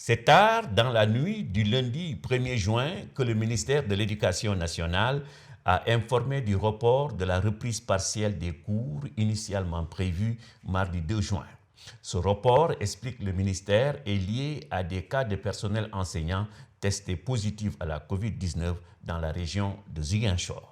C'est tard dans la nuit du lundi 1er juin que le ministère de l'Éducation nationale a informé du report de la reprise partielle des cours initialement prévus mardi 2 juin. Ce report, explique le ministère, est lié à des cas de personnel enseignant testés positifs à la COVID-19 dans la région de Ziguinchor.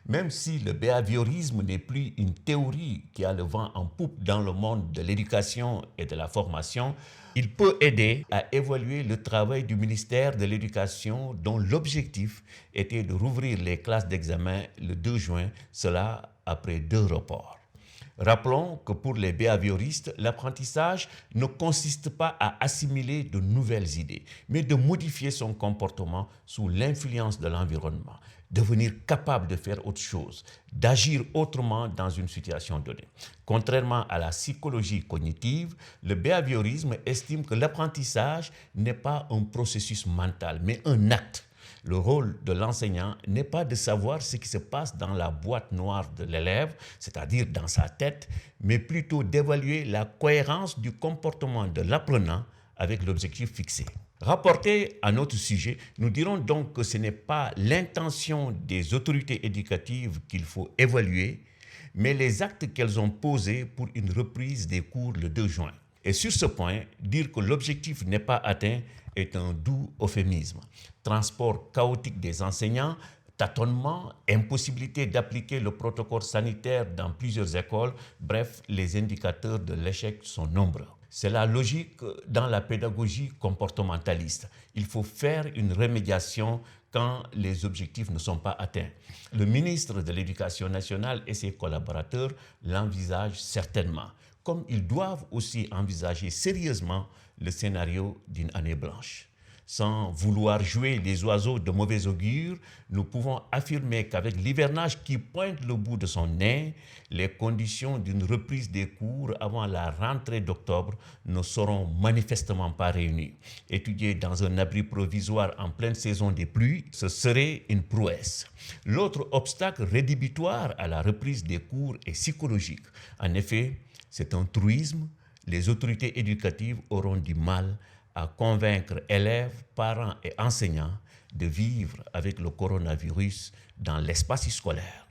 Même si le behaviorisme n'est plus une théorie qui a le vent en poupe dans le monde de l'éducation et de la formation, il peut aider à évaluer le travail du ministère de l'Éducation dont l'objectif était de rouvrir les classes d'examen le 2 juin, cela après 2 reports. Rappelons que pour les behavioristes, l'apprentissage ne consiste pas à assimiler de nouvelles idées, mais de modifier son comportement sous l'influence de l'environnement, devenir capable de faire autre chose, d'agir autrement dans une situation donnée. Contrairement à la psychologie cognitive, le behaviorisme estime que l'apprentissage n'est pas un processus mental, mais un acte. Le rôle de l'enseignant n'est pas de savoir ce qui se passe dans la boîte noire de l'élève, c'est-à-dire dans sa tête, mais plutôt d'évaluer la cohérence du comportement de l'apprenant avec l'objectif fixé. Rapporté à notre sujet, nous dirons donc que ce n'est pas l'intention des autorités éducatives qu'il faut évaluer, mais les actes qu'elles ont posés pour une reprise des cours le 2 juin. Et sur ce point, dire que l'objectif n'est pas atteint est un doux euphémisme. Transport chaotique des enseignants, tâtonnement, impossibilité d'appliquer le protocole sanitaire dans plusieurs écoles, bref, les indicateurs de l'échec sont nombreux. C'est la logique dans la pédagogie comportementaliste. Il faut faire une remédiation quand les objectifs ne sont pas atteints. Le ministre de l'Éducation nationale et ses collaborateurs l'envisagent certainement, comme ils doivent aussi envisager sérieusement le scénario d'une année blanche. Sans vouloir jouer les oiseaux de mauvais augure, nous pouvons affirmer qu'avec l'hivernage qui pointe le bout de son nez, les conditions d'une reprise des cours avant la rentrée d'octobre ne seront manifestement pas réunies. Étudier dans un abri provisoire en pleine saison des pluies, ce serait une prouesse. L'autre obstacle rédhibitoire à la reprise des cours est psychologique. En effet, c'est un truisme. Les autorités éducatives auront du mal à convaincre élèves, parents et enseignants de vivre avec le coronavirus dans l'espace scolaire.